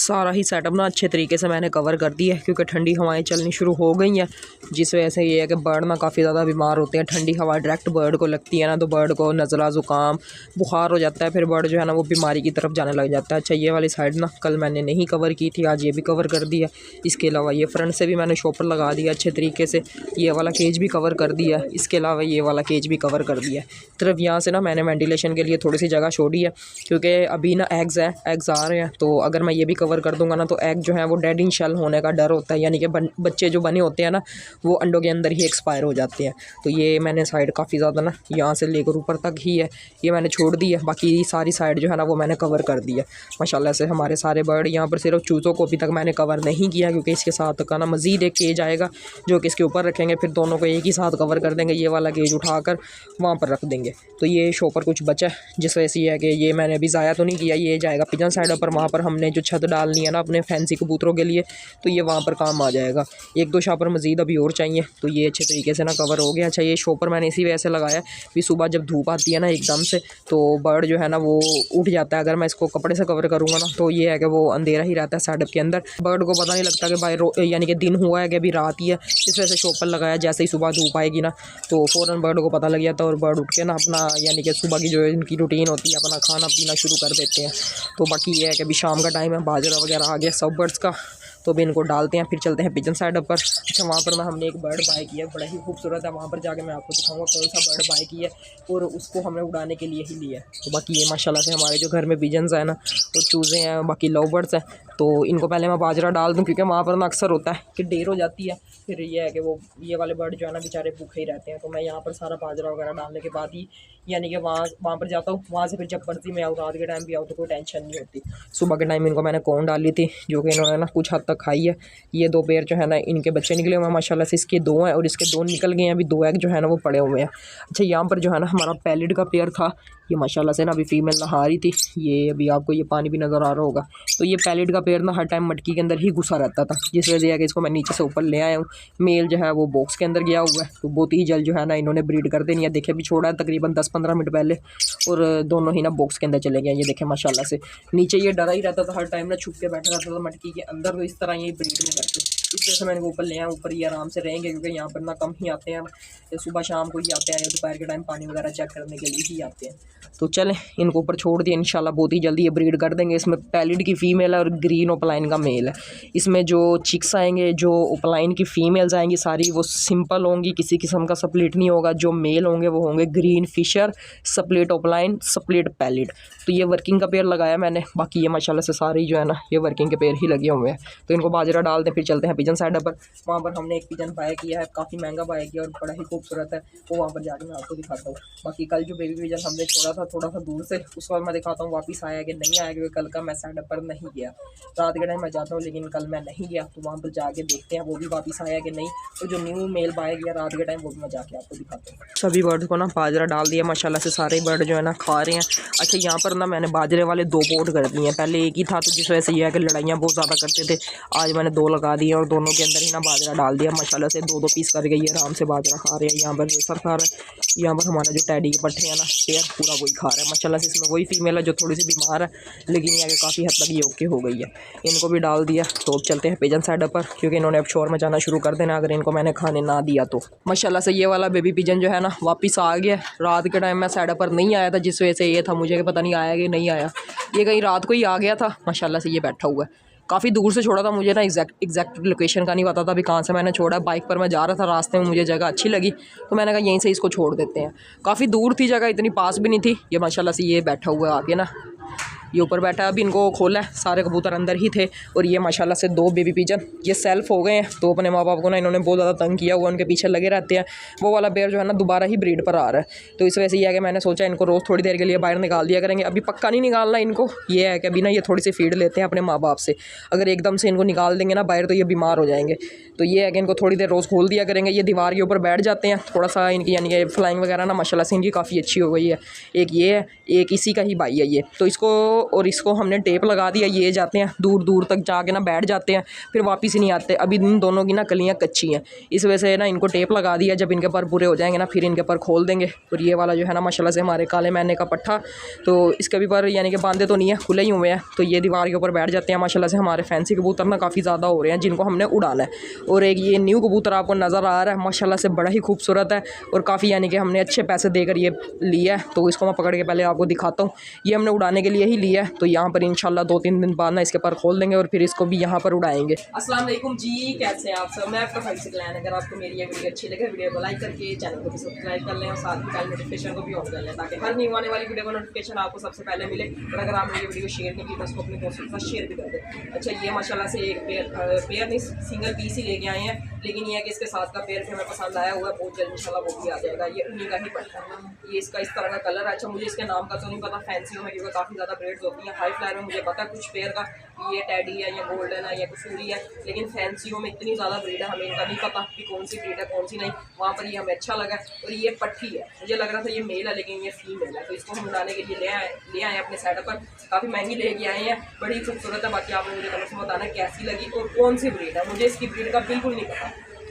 सारा ही सेटअप ना अच्छे तरीके से मैंने कवर कर दिया है, क्योंकि ठंडी हवाएं चलनी शुरू हो गई हैं, जिस वजह से ये है कि बर्ड ना काफ़ी ज़्यादा बीमार होते हैं। ठंडी हवा डायरेक्ट बर्ड को लगती है ना, तो बर्ड को नज़ला ज़ुकाम बुखार हो जाता है, फिर बर्ड जो है ना वो बीमारी की तरफ जाने लग जाता है। अच्छा, ये वाली साइड ना कल मैंने नहीं कवर की थी, आज ये भी कवर कर दिया। इसके अलावा ये फ्रंट से भी मैंने शॉपर लगा दिया अच्छे तरीके से, ये वाला केज भी कवर कर दिया। इसके अलावा ये वाला केज भी कवर कर दिया। सिर्फ यहाँ से ना मैंने वेंटिलेशन के लिए थोड़ी सी जगह छोड़ी है, क्योंकि अभी ना एग्स आ रहे हैं, तो अगर मैं ये भी कवर कर दूंगा ना तो एग जो है वो डेड इन शेल होने का डर होता है, यानी कि बच्चे जो बने होते हैं ना वो अंडों के अंदर ही एक्सपायर हो जाते हैं। तो ये मैंने साइड काफ़ी ज़्यादा ना यहाँ से लेकर ऊपर तक ही है ये मैंने छोड़ दी है, बाकी सारी साइड जो है ना वो मैंने कवर कर दी है माशाल्लाह से। हमारे सारे बर्ड यहाँ पर, सिर्फ चूज़ों को अभी तक मैंने कवर नहीं किया, क्योंकि इसके साथ का ना मज़ीद एक केज आएगा जो कि इसके ऊपर रखेंगे, फिर दोनों को एक ही साथ कवर कर देंगे। ये वाला केज उठाकर वहाँ पर रख देंगे। तो ये शॉपर कुछ बचा है, जिस वजह से ये है कि ये मैंने अभी ज़ाया तो नहीं किया, ये जाएगा पिजन साइड पर। वहाँ पर हमने जो छत डालनी है ना अपने फैंसी कबूतरों के लिए, तो ये वहाँ पर काम आ जाएगा। एक दो शॉपर मज़ीद अभी और चाहिए, तो ये अच्छे तरीके से ना कवर हो गया। अच्छा, ये शॉपर मैंने इसी वजह से लगाया कि सुबह जब धूप आती है ना एकदम से, तो बर्ड जो है ना वो उठ जाता है। अगर मैं इसको कपड़े से कवर करूँगा ना तो ये है कि वो अंधेरा ही रहता है सेटअप के अंदर, बर्ड को पता नहीं लगता कि भाई यानी कि दिन हुआ है कि अभी रात ही है। इस वजह से शॉपर लगाया, जैसे ही सुबह धूप आएगी ना तो फ़ौरन बर्ड को पता लग जाता है और बर्ड उठ के ना अपना यानी कि सुबह की जो इनकी रूटीन होती है अपना खाना पीना शुरू कर देते हैं। तो बाकी ये है कि अभी शाम का टाइम है, बाजरा वगैरह आ गया सब बर्ड्स का, तो अभी इनको डालते हैं, फिर चलते हैं पिजन साइड पर। अच्छा, वहाँ पर ना हमने एक बर्ड बाय किया, बड़ा ही खूबसूरत है। वहाँ पर जाके मैं आपको दिखाऊंगा कौन सा बर्ड बाय किया और उसको हमने उड़ाने के लिए ही लिया है। तो बाकी ये माशाल्लाह से हमारे जो घर में पिजन्स हैं ना तो चूज़े हैं, बाकी लव बर्ड्स हैं, तो इनको पहले मैं बाजरा डाल दूँ, क्योंकि वहाँ पर ना अक्सर होता है कि देर हो जाती है, फिर ये है कि वो ये वाले बर्ड जो है ना बेचारे भूखे ही रहते हैं। तो मैं यहाँ पर सारा बाजरा वगैरह डालने के बाद ही यानी कि वहाँ पर जाता हूँ, वहाँ से फिर जब मर्जी में आऊँ, रात के टाइम भी आऊँ तो कोई टेंशन नहीं होती। सुबह के टाइम इनको मैंने कौन डाली थी, जो कि इन्होंने ना कुछ हद तक खाई है। ये दो पेयर जो है ना इनके बच्चे निकले हुए हैं माशाल्लाह से, इसके दो हैं और इसके दो निकल गए हैं, अभी दो एग जो है ना वो पड़े हुए हैं। अच्छा, यहाँ पर जो है ना हमारा पैलिड का पेयर था, ये माशाल्लाह से ना अभी फीमेल नहा रही थी, ये अभी आपको ये पानी भी नज़र आ रहा होगा। तो ये पैलिड का पेयर ना हर टाइम मटकी के अंदर ही घुसा रहता था, जिस वजह से कि इसको मैं नीचे से ऊपर ले आया हूँ। मेल जो है वो बॉक्स के अंदर गया हुआ है, तो बहुत ही जल्द जो है ना इन्होंने ब्रीड कर देनी है। देखिए अभी छोड़ा है तकरीबन 10-15 मिनट पहले, और दोनों ही ना बॉक्स के अंदर चले गए। ये देखें माशाल्लाह से, नीचे ये डरा ही रहता था हर टाइम ना, छुप के बैठा रहता था मटकी के अंदर, तो इस तरह ये ब्रीड नहीं करते। इस वजह से मैंने ऊपर ले आया, ऊपर ये आराम से रहेंगे, क्योंकि यहाँ पर ना कम ही आते हैं, सुबह शाम को ही आते हैं या दोपहर के टाइम पानी वगैरह चेक करने के लिए ही आते हैं। तो चलें इनको ऊपर छोड़ दिए, इंशाल्लाह बहुत ही जल्दी ये ब्रीड कर देंगे। इसमें पैलिड की फ़ीमेल है और ग्रीन ओपलाइन का मेल है। इसमें जो चिक्स आएंगे, जो ओपलाइन की फ़ीमेल्स आएंगी सारी वो सिंपल होंगी, किसी किस्म का स्प्लिट नहीं होगा। जो मेल होंगे वो होंगे green Fischer, split opaline, split pallid. तो ये वर्किंग का पेयर लगाया मैंने, बाकी ये माशाल्लाह से सारे जो है ना ये वर्किंग के पेयर ही लगे हुए हैं। तो इनको बाजरा डाल दें, फिर चलते हैं पिजन साइड पर। वहाँ पर हमने एक पिजन बाय किया है, काफ़ी महंगा बाय किया और बड़ा ही खूबसूरत है, वो वहाँ पर जाकर मैं आपको दिखाता हूँ। बाकी कल जो बेबी पिजन हमने छोड़ा था थोड़ा सा दूर से, उस वक्त मैं दिखाता हूँ वापस आया कि नहीं आया, क्योंकि कल का मैं साइड पर नहीं गया। रात के टाइम मैं जाता हूँ लेकिन कल मैं नहीं गया, तो वहाँ पर जाके देखते हैं वो भी वापस आया कि नहीं। तो जो न्यू मेल बाय किया रात के टाइम वो भी मैं जाके आपको दिखाता हूँ। सभी बर्ड को ना बाजरा डाल दिया माशाल्लाह से, सारे बर्ड जो है ना खा रहे हैं। अच्छा, यहाँ पर ना मैंने बाजरे वाले 2 पोट कर दिए हैं, पहले एक ही था, तो जिस वजह से ये है कि लड़ाइयाँ बहुत ज़्यादा करते थे। आज मैंने 2 लगा दिए और दोनों के अंदर ही ना बाजरा डाल दिया माशाल्लाह से। 2-2 पीस करके ये आराम से बाजरा खा रहे हैं। यहाँ पर रेसर खा रहा है, यहाँ पर हमारा जो टैडी के पट्टे हैं ना पेयर पूरा वही खा रहा है माशाल्लाह से। इसमें वही फीमेल है जो थोड़ी सी बीमार है, लेकिन ये काफ़ी हद तक ये ओके हो गई है। इनको भी डाल दिया, तो अब चलते हैं पिजन साइड पर, क्योंकि इन्होंने अब शोर मचाना शुरू कर देना अगर इनको मैंने खाने ना दिया तो। माशाल्लाह से ये वाला बेबी पिजन जो है ना वापस आ गया। रात के टाइम मैं साइड पर नहीं आया था, जिस वजह से ये था मुझे पता नहीं आया कि नहीं आया, ये कहीं रात को ही आ गया था। माशाल्लाह से ये बैठा हुआ है, काफ़ी दूर से छोड़ा था, मुझे ना एग्जैक्ट लोकेशन का नहीं पता था अभी कहाँ से मैंने छोड़ा। बाइक पर मैं जा रहा था, रास्ते में मुझे जगह अच्छी लगी तो मैंने कहा यहीं से इसको छोड़ देते हैं। काफ़ी दूर थी जगह, इतनी पास भी नहीं थी। ये माशाल्लाह से ये बैठा हुआ है आगे ना, ये ऊपर बैठा है। अभी इनको खोला है, सारे कबूतर अंदर ही थे। और ये माशाल्लाह से 2 बेबी पिजन ये सेल्फ हो गए हैं, तो अपने माँ बाप को ना इन्होंने बहुत ज़्यादा तंग किया हुआ, उनके पीछे लगे रहते हैं। वो वाला पेयर जो है ना दोबारा ही ब्रीड पर आ रहा है, तो इस वजह से ये है कि मैंने सोचा इनको रोज़ थोड़ी देर के लिए बाहर निकाल दिया करेंगे। अभी पक्का नहीं निकालना इनको, ये है कि अभी ना ये थोड़ी सी फीड लेते हैं अपने माँ बाप से। अगर एकदम से इनको निकाल देंगे ना बाहर तो ये बीमार हो जाएंगे, तो ये है कि इनको थोड़ी देर रोज़ खोल दिया करेंगे। ये दीवार के ऊपर बैठ जाते हैं, थोड़ा सा इनकी यानी कि फ्लाइंग वगैरह ना माशाल्लाह से इनकी काफ़ी अच्छी हो गई है। एक ये है, एक इसी का ही भाई है ये, तो इसको और इसको हमने टेप लगा दिया। ये जाते हैं दूर दूर तक जाके ना बैठ जाते हैं, फिर वापस ही नहीं आते। अभी इन दोनों की ना कलियाँ कच्ची हैं, इस वजह से ना इनको टेप लगा दिया। जब इनके पर पूरे हो जाएंगे ना फिर इनके पर खोल देंगे। और ये वाला जो है ना माशाल्लाह से हमारे काले मैने का पट्ठा, तो इसके भी पर यानी कि बांधे तो नहीं है, खुले ही हुए हैं। तो ये दीवार के ऊपर बैठ जाते हैं। माशाल्लाह से हमारे फैंसी कबूतर ना काफ़ी ज़्यादा हो रहे हैं जिनको हमने उड़ाना है। और एक ये न्यू कबूतर आपको नज़र आ रहा है, माशाल्लाह से बड़ा ही खूबसूरत है और काफ़ी यानी कि हमने अच्छे पैसे देकर ये लिया है। तो इसको मैं पकड़ के पहले आपको दिखाता हूँ। ये हमने उड़ाने के लिए ही लिया है। तो यहाँ पर इंशाल्लाह 2-3 दिन बाद ना इसके पर खोल देंगे और फिर इसको भी यहाँ पर उड़ाएंगे। अस्सलाम वालेकुम जी, कैसे हैं आप सब? मैं आपका फैंसी क्लैन। अगर आपको मेरी ये वीडियो अच्छी लगे वीडियो को लाइक करके चैनल को भी सब्सक्राइब कर लें और साथ ही बेल नोटिफिकेशन को भी ऑन कर लें ताकि हर न्यू आने वाली वीडियो का नोटिफिकेशन आपको सबसे पहले मिले। और अगर आपने ये वीडियो शेयर नहीं की तो उसको अपने दोस्तों के साथ शेयर भी कर दें। अच्छा, ये माशाल्लाह से एक पेयर नहीं सिंगल पीस ही लेके आए हैं, लेकिन ये है कि इसके साथ का पेयर हमें पसंद आया हुआ है, बहुत जल्द इंशाल्लाह वो भी आ जाएगा। ये उन्हीं का ही पट्टा है। ये इसका इस तरह का कलर है। अच्छा, मुझे इसके नाम का तो नहीं पता फैंसियों में, क्योंकि काफ़ी ज़्यादा ब्रेड्स होती हैं। हाई फ्लायर में मुझे पता है कुछ पेयर का ये टैडी है या गोल्डन है या कसूरी है, लेकिन फैंसियों में इतनी ज़्यादा ब्रीड है हमें इनका नहीं पता कि कौन सी ब्रीड है कौन सी नहीं। वहाँ पर ये हमें अच्छा लगा। और ये पट्टी है, मुझे लग रहा था ये मेल है लेकिन ये फीमेल है। तो इसको हम उड़ाने के लिए ले आए अपने सेटअप पर। काफ़ी महंगी लेके आए हैं, बड़ी खूबसूरत है। बाकी आपने मुझे कमेंट्स में बताना कैसी लगी और कौन सी ब्रीड है। मुझे इसकी ब्रीड का बिल्कुल नहीं पता।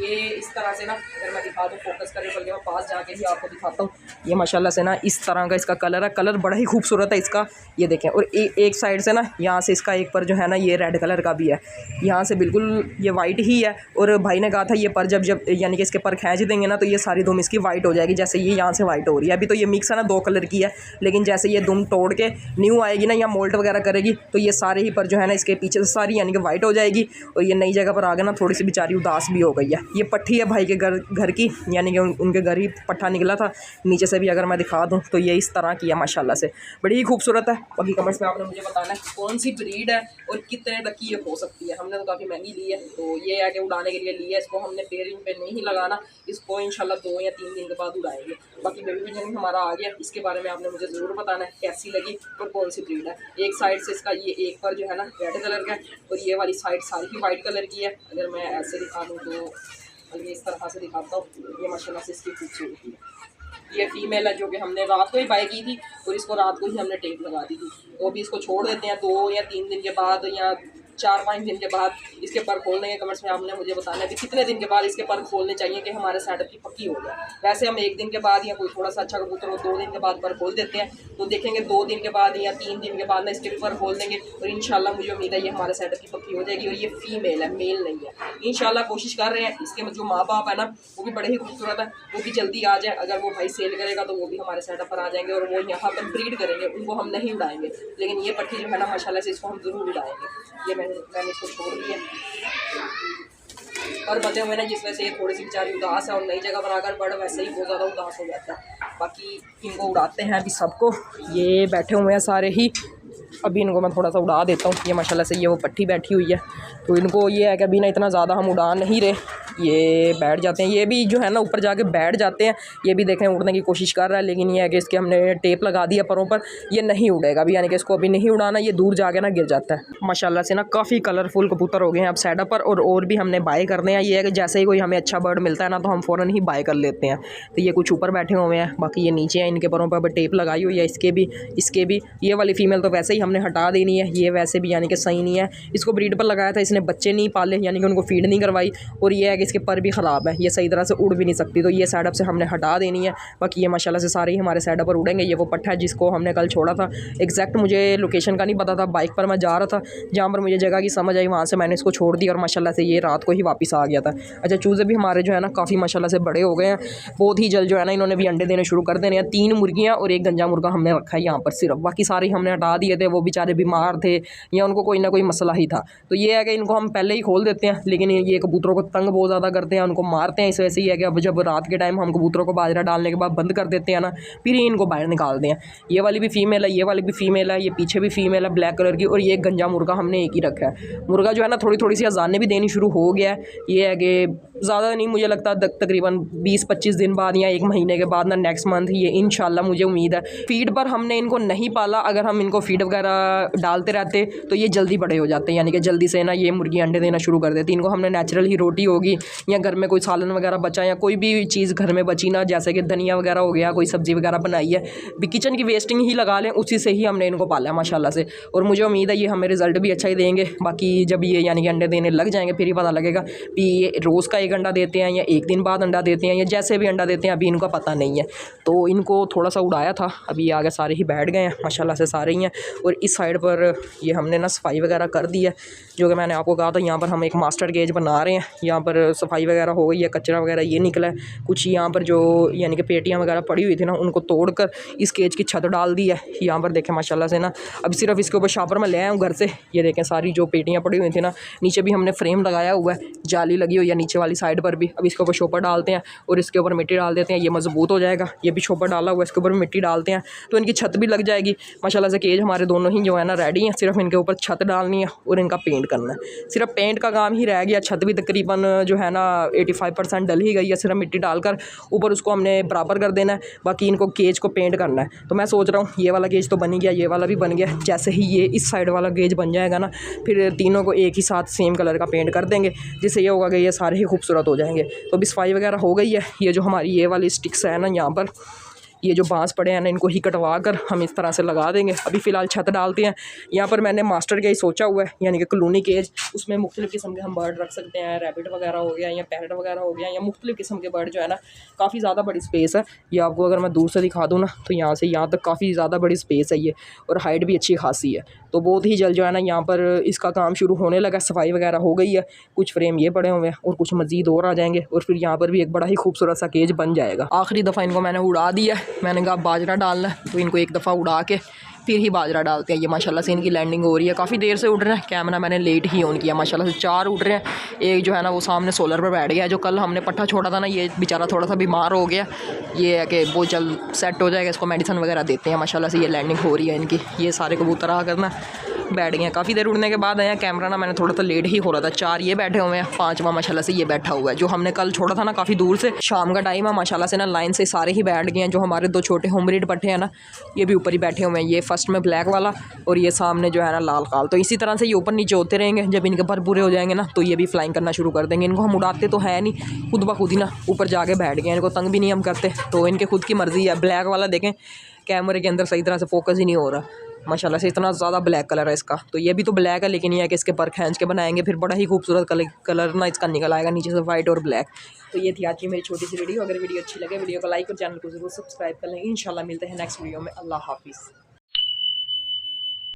ये इस तरह से ना अगर मैं दिखा दूँ फोकस करें, बल्कि मैं पास जाके ही आपको दिखाता हूँ। ये माशाल्लाह से ना इस तरह का इसका कलर है, कलर बड़ा ही खूबसूरत है इसका। ये देखें, और एक साइड से ना यहाँ से इसका एक पर जो है ना ये रेड कलर का भी है, यहाँ से बिल्कुल ये वाइट ही है। और भाई ने कहा था ये पर जब यानी कि इसके पर खींच देंगे ना तो ये सारी दुम इसकी वाइट हो जाएगी, जैसे ये यहाँ से वाइट हो रही है। अभी तो ये मिक्स है ना 2 कलर की है, लेकिन जैसे ये दुम तोड़ के न्यू आएगी ना या मोल्ट वगैरह करेगी तो ये सारे ही पर जो है ना इसके पीछे से सारी यानी कि वाइट हो जाएगी। और ये नई जगह पर आ गए ना थोड़ी सी बेचारी उदास भी हो गई है। ये पट्टी है भाई के घर की, यानी कि उनके घर ही पट्ठा निकला था। नीचे से भी अगर मैं दिखा दूं तो ये इस तरह की है, माशाल्लाह से बड़ी ही खूबसूरत है। बाकी कमेंट्स में आपने मुझे बताना है कौन सी ब्रीड है और कितने तक की ये हो सकती है। हमने तो काफ़ी महंगी ली है, तो ये है कि उड़ाने के लिए ली है। इसको हमने पेयरिंग पे नहीं लगाना, इसको इंशाल्लाह 2 या 3 दिन के बाद उड़ाएंगे। बाकी बेबी पिजन हमारा आ गया, इसके बारे में आपने मुझे ज़रूर बताना है कैसी लगी और कौन सी ब्रीड है। एक साइड से इसका ये एक पर जो है ना रेड कलर का है और ये वाली साइड सारी ही वाइट कलर की है। अगर मैं ऐसे दिखा दूँ तो ये इस तरह से दिखाता हूँ। ये माशाल्लाह से इसकी खूबसूरती है। ये फीमेल है जो कि हमने रात को ही बाय की थी और इसको रात को ही हमने टेप लगा दी थी। तो अभी इसको छोड़ देते हैं 2 या 3 दिन के बाद या 4-5 दिन के बाद इसके पर खोल देंगे। कमेंट्स में आपने मुझे बताना है कि कितने दिन के बाद इसके पर खोलने चाहिए कि हमारे सेटअप की पक्की हो जाए। वैसे हम 1 दिन के बाद या कोई थोड़ा सा अच्छा कबूतर हो 2 दिन के बाद पर खोल देते हैं। तो देखेंगे 2 दिन के बाद या 3 दिन के बाद ना इसके पर खोल देंगे और इंशाल्लाह मुझे उम्मीद है ये हमारे सेटअप की पक्की हो जाएगी। और ये फीमेल है, मेल नहीं है। इंशाल्लाह कोशिश कर रहे हैं। इसके जो माँ बाप है ना वो भी बड़े ही खूबसूरत है, वो भी जल्दी आ जाए। अगर वो भाई सेल करेगा तो वो भी हमारे सेटअप पर आ जाएंगे और वो यहाँ पर ब्रीड करेंगे। उनको हम नहीं उड़ाएंगे, लेकिन ये पट्टी जो है ना माशाल्लाह से इसको हम ज़रूर उड़ाएंगे। ये मैंने इसको छोड़ दिया और बचे हुए ना जिस वजह से ये थोड़ी सी बेचारी उदास है और नई जगह पर आकर बड़ वैसे ही बहुत ज़्यादा उदास हो जाता है। बाकी इनको उड़ाते हैं अभी सबको। ये बैठे हुए हैं सारे ही, अभी इनको मैं थोड़ा सा उड़ा देता हूँ। ये माशाल्लाह से ये वो पट्टी बैठी हुई है, तो इनको ये है कि अभी ना इतना ज़्यादा हम उड़ा नहीं रहे, ये बैठ जाते हैं। ये भी जो है ना ऊपर जाके बैठ जाते हैं। ये भी देखें उड़ने की कोशिश कर रहा है, लेकिन ये है कि इसके हमने टेप लगा दिया परों पर, ये नहीं उड़ेगा अभी, यानी कि इसको अभी नहीं उड़ाना, ये दूर जाके ना गिर जाता है। माशाल्लाह से ना काफ़ी कलरफुल कबूतर हो गए हैं अब सेटअप पर, और भी हमने बाय करने हैं। ये है कि जैसे ही कोई हमें अच्छा बर्ड मिलता है ना तो हम फ़ौरन ही बाय कर लेते हैं। तो ये कुछ ऊपर बैठे हुए हैं, बाकी ये नीचे हैं, इनके परों पर अब टेप लगाई हुई है। इसके भी ये वाली फ़ीमेल तो वैसे ही हमने हटा देनी है, ये वैसे भी यानी कि सही नहीं है। इसको ब्रीड पर लगाया था, इसने बच्चे नहीं पाले, यानी कि उनको फीड नहीं करवाई। और ये है कि इसके पर भी ख़राब है, ये सही तरह से उड़ भी नहीं सकती, तो ये सेटअप से हमने हटा देनी है। बाकी ये माशाल्लाह से सारे ही हमारे सेटअप पर उड़ेंगे। ये वो पट्टा है जिसको हमने कल छोड़ा था। एग्जैक्ट मुझे लोकेशन का नहीं पता था, बाइक पर मैं जा रहा था, जहाँ पर मुझे जगह की समझ आई वहाँ से मैंने इसको छोड़ दिया और माशाल्लाह से ये रात को ही वापस आ गया था। अच्छा, चूज़े भी हमारे जो है ना काफ़ी माशाल्लाह से बड़े हो गए हैं, बहुत ही जल्द जो है ना इन्होंने भी अंडे देने शुरू कर देने हैं। 3 मुर्गियाँ और 1 गंजा मुर्गा हमने रखा है यहाँ पर सिर्फ, बाकी सारे हमने हटा दिए थे। वो बेचारे बीमार थे या उनको कोई ना कोई मसला ही था, तो ये है कि इनको हम पहले ही खोल देते हैं। लेकिन ये कबूतरों को तंग बहुत ज़्यादा करते हैं, उनको मारते हैं। इस वजह से ये है कि अब जब रात के टाइम हम कबूतरों को बाजरा डालने के बाद बंद कर देते हैं ना, फिर ही इनको बाहर निकालते हैं। ये वाली भी फीमेल है, ये वाली भी फीमेल है, ये पीछे भी फीमेल है ब्लैक कलर की, और ये गंजा मुर्गा हमने एक ही रखा है। मुर्गा जो है ना थोड़ी सी अजानें भी देनी शुरू हो गया है। ये है कि ज़्यादा नहीं, मुझे लगता है तकरीबन 20-25 दिन बाद या 1 महीने के बाद ना, नेक्स्ट मंथ ये इंशाल्लाह मुझे उम्मीद है। फीड पर हमने इनको नहीं पाला, अगर हम इनको फीड वगैरह डालते रहते तो ये जल्दी बड़े हो जाते हैं, यानी कि जल्दी से ना ये मुर्गी अंडे देना शुरू कर देती। इनको हमने नेचुरल ही रोटी होगी या घर में कोई सालन वगैरह बचा या कोई भी चीज़ घर में बची ना, जैसे कि धनिया वगैरह हो गया, कोई सब्ज़ी वगैरह बनाई है, किचन की वेस्टिंग ही लगा लें, उसी से ही हमने इनको पाला है माशाल्लाह से। और मुझे उम्मीद है ये हमें रिज़ल्ट भी अच्छा ही देंगे। बाकी जब ये यानी कि अंडे देने लग जाएंगे फिर ही पता लगेगा कि ये रोज़ का एक अंडा देते हैं या 1 दिन बाद अंडा देते हैं या जैसे भी अंडा देते हैं, अभी इनका पता नहीं है। तो इनको थोड़ा सा उड़ाया था, अभी ये आगे सारे ही बैठ गए हैं माशाल्लाह से, सारे ही हैं। और इस साइड पर ये हमने ना सफाई वगैरह कर दी है, जो कि मैंने आपको कहा था। यहाँ पर हम एक मास्टर केज बना रहे हैं, यहाँ पर सफाई वगैरह हो गई है, कचरा वगैरह ये निकला है कुछ। यहाँ पर जो यानी कि पेटियाँ वगैरह पड़ी हुई थी ना, उनको तोड़कर इस केज की छत डाल दी है। यहाँ पर देखें माशाल्लाह से ना, अब सिर्फ इसके ऊपर शापर में ले आया हूँ घर से। ये देखें सारी जो पेटियाँ पड़ी हुई थी ना, नीचे भी हमने फ्रेम लगाया हुआ है, जाली लगी हुई है नीचे वाली साइड पर भी। अब इसके ऊपर शॉपर डालते हैं और इसके ऊपर मिट्टी डाल देते हैं, ये मजबूत हो जाएगा। ये भी शॉपर डाला हुआ है, इसके ऊपर मिट्टी डालते हैं तो इनकी छत भी लग जाएगी माशाल्लाह से। केज हमारे दोनों ही जो है ना रेडी हैं, सिर्फ इनके ऊपर छत डालनी है और इनका पेंट करना है। सिर्फ पेंट का काम ही रह गया, छत भी तकरीबन जो है ना 85% डल ही गई है, सिर्फ मिट्टी डालकर ऊपर उसको हमने बराबर कर देना है। बाकी इनको केज को पेंट करना है। तो मैं सोच रहा हूँ ये वाला केज तो बन ही गया, ये वाला भी बन गया। जैसे ही ये इस साइड वाला केज बन जाएगा ना, फिर तीनों को एक ही साथ सेम कलर का पेंट कर देंगे, जिससे ये होगा कि ये सारे ही खूबसूरत हो जाएंगे। तो अभी सफाई वगैरह हो गई है। ये जो हमारी ये वाली स्टिक्स है ना, यहाँ पर ये जो बांस पड़े हैं ना, इनको ही कटवा कर हम इस तरह से लगा देंगे। अभी फ़िलहाल छत डालते हैं। यहाँ पर मैंने मास्टर केज सोचा हुआ है, यानी कि कॉलोनी केज। उसमें मुख्तलिफ़ किस्म के हम बर्ड रख सकते हैं, रैबिट वगैरह हो गया या पैरट वगैरह हो गया या मुख्तलिफ़ किस्म के बर्ड जो है ना। काफ़ी ज़्यादा बड़ी स्पेस है ये, आपको अगर मैं दूर से दिखा दूँ ना, तो यहाँ से यहाँ तक काफ़ी ज़्यादा बड़ी स्पेस है ये, और हाइट भी अच्छी खासी है। तो बहुत ही जल्द जो है ना यहाँ पर इसका काम शुरू होने लगा। सफाई वगैरह हो गई है, कुछ फ्रेम ये पड़े हुए हैं और कुछ मज़ीद और आ जाएंगे, और फिर यहाँ पर भी एक बड़ा ही खूबसूरत सा केज बन जाएगा। आखिरी दफ़ा इनको मैंने उड़ा दिया है, मैंने कहा बाजरा डालना है, तो इनको एक दफ़ा उड़ा के फिर ही बाजरा डालते हैं। ये माशाल्लाह से इनकी लैंडिंग हो रही है, काफ़ी देर से उड़ रहे हैं। कैमरा मैंने लेट ही ऑन किया, माशाल्लाह से 4 उड़ रहे हैं। एक जो है ना वो सामने सोलर पर बैठ गया है, जो कल हमने पट्ठा छोड़ा था ना, ये बेचारा थोड़ा सा बीमार हो गया। ये है कि वो जल्द सेट हो जाएगा, इसको मेडिसिन वगैरह देते हैं। माशाल्लाह से ये लैंडिंग हो रही है इनकी। ये सारे कबूतर आ करना बैठ गए हैं, काफ़ी देर उड़ने के बाद आया। कैमरा ना मैंने थोड़ा सा लेट ही हो रहा था। 4 ये बैठे हुए हैं, 5वां माशाल्लाह से ये बैठा हुआ है, जो हमने कल छोड़ा था ना काफ़ी दूर से। शाम का टाइम है, माशाल्लाह से ना लाइन से सारे ही बैठ गए हैं। जो हमारे 2 छोटे होमरीड पट्ठे हैं ना, ये भी ऊपर ही बैठे हुए हैं। ये फर्स्ट में ब्लैक वाला और ये सामने जो है ना लाल काल। तो इसी तरह से ये ऊपर नीचे होते रहेंगे। जब इनके पर पूरे हो जाएंगे ना, तो ये भी फ्लाइंग करना शुरू कर देंगे। इनको हम उड़ाते तो है नहीं, खुद ब खुद ही ना ऊपर जाके बैठ गए। इनको तंग भी नहीं हम करते, तो इनके खुद की मर्ज़ी है। ब्लैक वाला देखें कैमरे के अंदर सही तरह से फोकस ही नहीं हो रहा माशाल्लाह से, इतना ज़्यादा ब्लैक कलर है इसका। तो ये भी तो ब्लैक है, लेकिन ये है कि इसके पर खींच के बनाएंगे, फिर बड़ा ही खूबसूरत कलर ना इसका निकल आएगा, नीचे से वाइट और ब्लैक। तो ये थी आज की मेरी छोटी सी वीडियो। अगर वीडियो अच्छी लगे वीडियो को लाइक और चैनल को ज़रूर सब्सक्राइब कर लेंगे। इंशाल्लाह मिलते हैं नेक्स्ट वीडियो में। अल्लाह हाफिज़।